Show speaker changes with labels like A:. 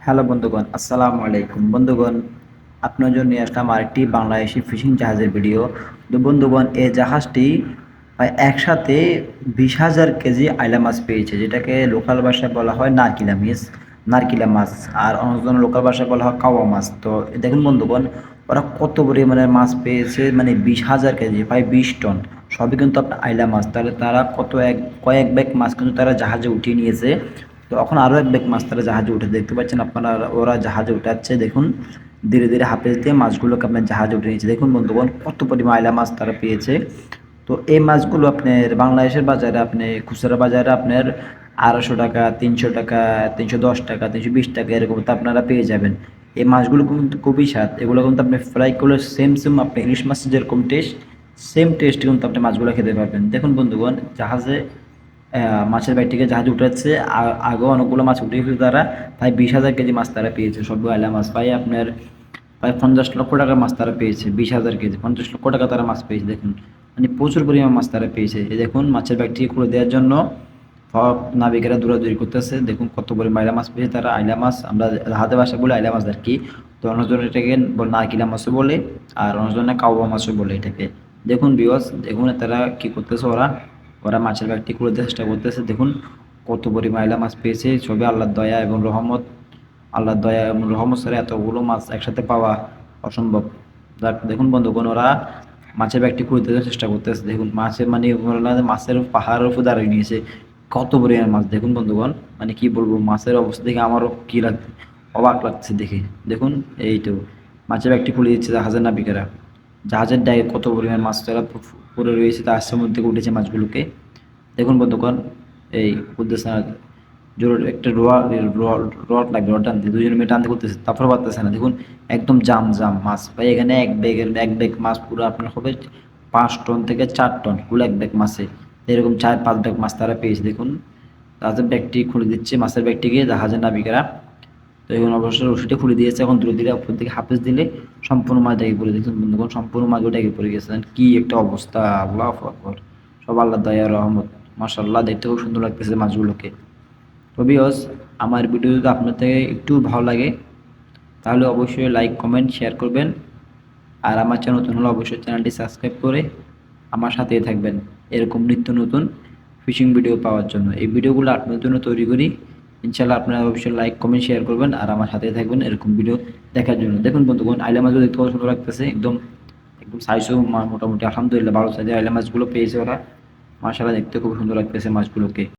A: Hello বন্ধুগণ, আসসালামু আলাইকুম। বন্ধুগণ, আপনার জন্য নিয়ে আসলাম আরেকটি বাংলাদেশি ফিশিং জাহাজের ভিডিও। তো বন্ধুগণ, এই জাহাজটি একসাথে 20,000 কেজি আইলা মাছ পেয়েছে, যেটাকে লোকাল ভাষায় বলা হয় নারকিলা মাছ, আর অন্য লোকাল ভাষায় বলা হয় কাওয়া মাছ। তো দেখুন বন্ধুগণ, ওরা কত পরিমাণের মাছ পেয়েছে, মানে 20,000 কেজি, প্রায় 20 টন। সবই কিন্তু আপনার আইলা মাছ। তাহলে তারা কয়েক ব্যাগ মাছ কিন্তু তারা জাহাজে উঠিয়ে নিয়েছে। তো এখন আরও এক ব্যাগ মাছ তারা জাহাজে উঠে, দেখতে পাচ্ছেন আপনারা, ওরা জাহাজে উঠাচ্ছে। দেখুন, ধীরে ধীরে হাফেজ দিয়ে মাছগুলোকে আপনার জাহাজে উঠে নিয়েছে। দেখুন বন্ধুগণ, কত পরিমাণ আইলা মাছ তারা পেয়েছে। তো এই মাছগুলো আপনার বাংলাদেশের বাজারে, আপনি খুচরা বাজারে আপনার 250 টাকা, 300 টাকা, 310 টাকা, 320 টাকা এরকম তো আপনারা পেয়ে যাবেন। এই মাছগুলো কিন্তু খুবই স্বাদ। এগুলো কিন্তু আপনি ফ্রাই করলে সেম আপনি ইলিশ মাছের যেরকম টেস্ট, সেম টেস্ট কিন্তু আপনি মাছগুলো খেতে পারবেন। দেখুন বন্ধুগণ, জাহাজে মাছের বাইকটিকে জাহাজে উঠাচ্ছে। আগেও অনেকগুলো মাছ উঠিয়েছে তারা। প্রায় 20,000 কেজি মাছ তারা পেয়েছে, সবগুলো আইলা মাছ। প্রায় 50 লক্ষ টাকার মাছ তারা পেয়েছে। 20,000 কেজি, 50 লক্ষ টাকা তারা মাছ পেয়েছে। দেখুন, মানে প্রচুর পরিমাণ মাছ তারা পেয়েছে। এই দেখুন, মাছের ব্যাগটি খুলে দেওয়ার জন্য সব নাবিকেরা দৌড়াদৌড়ি করতেছে। দেখুন কত পরিমাণ আইলা মাছ পেয়েছে তারা। আইলা মাছ আমরা হাতে বাসা বলে আইলা মাছ আর কি। তো অন্যজন এটাকে নারকিলা মাছও বলে, আর অন্যজনে কাউয়া মাছও বলে এটাকে। দেখুন ভিউয়ার্স, দেখুন তারা কি করতেছে। ওরা ওরা মাছের ব্যাগটি খুলে দেওয়ার চেষ্টা করতেছে। দেখুন কত পরিমাণ আইলা মাছ পেয়েছে। সবই আল্লাহর দয়া এবং রহমত। আল্লাহর দয়া এবং রহমত ছাড়া এতগুলো মাছ একসাথে পাওয়া অসম্ভব। যাক, দেখুন বন্ধুগণ, ওরা মাছের ব্যাগটি খুলে দেওয়ার চেষ্টা করতেছে। দেখুন মাছের, মানে ওরা মাছের পাহাড়ের উপর দাঁড়িয়ে নিয়েছে। কত পরিমাণ মাছ দেখুন বন্ধুগণ, মানে কি বলবো, মাছের অবস্থা দেখে আমারও কি লাগছে, অবাক লাগছে দেখে। দেখুন, এই তো মাছের ব্যাগটি খুলে দিচ্ছে জাহাজের নাবিকেরা। জাহাজের ডায়ে কত পরিমাণ মাছ তারা পড়ে রয়েছে, তার মধ্যে থেকে উঠেছে মাছগুলোকে। দেখুন বন্ধুগণ, এই উদ্দেশ্য জোর একটা রড লাগবে, রড টানতে দুজনে মিলে টানতে করতেছে, তারপরে পারতেছে না। দেখুন একদম জাম জাম মাছ ভাই। এখানে এক ব্যাগ মাছ পুরো আপনার হবে 5 টন থেকে 4 টন, পুরো এক ব্যাগ মাছে। এরকম 4-5 ব্যাগ মাছ তারা পেয়েছে। দেখুন জাহাজের ব্যাগটি খুলে দিচ্ছে, মাছের ব্যাগটিকে জাহাজের নাবিকেরা। তো এখন অবশ্যই রশিটা খুলে দিয়েছে। এখন ধীরে ধীরে উপর দিকে হাফেজ দিলে সম্পূর্ণ মাছ ডেকে পড়ে, দেখুন বন্ধুগণ, সম্পূর্ণ মাছগুলো ডেকে পড়ে গেছে। কি একটা অবস্থা, আল্লাহু আকবার। সব আল্লাহ দয়া রহমত। মাশাআল্লাহ, দেখতে খুব সুন্দর লাগতেছে মাছগুলোকে। তো ভিউয়ার্স, আমার ভিডিও যদি আপনার থেকে একটু ভালো লাগে, তাহলে অবশ্যই লাইক, কমেন্ট, শেয়ার করবেন। আর আমার চ্যানেল নতুন হলে অবশ্যই চ্যানেলটি সাবস্ক্রাইব করে আমার সাথেই থাকবেন, এরকম নিত্য নতুন ফিশিং ভিডিও পাওয়ার জন্য। এই ভিডিওগুলো আপনার জন্য তৈরি করি। ইনশাল্লাহ আপনারা অবশ্যই লাইক, কমেন্ট, শেয়ার করবেন আর আমার সাথেই থাকবেন এরকম ভিডিও দেখার জন্য। দেখুন বন্ধুগণ, আইলা মাছগুলো দেখতে কত সুন্দর লাগতেছে। একদম একদম সাইজও মোটামুটি আলহামদুলিল্লাহ ভালো সাইজের আইলা মাছগুলো পেয়েছে ওরা। মাশাআল্লাহ, দেখতে খুব সুন্দর লাগতেছে মাছগুলোকে।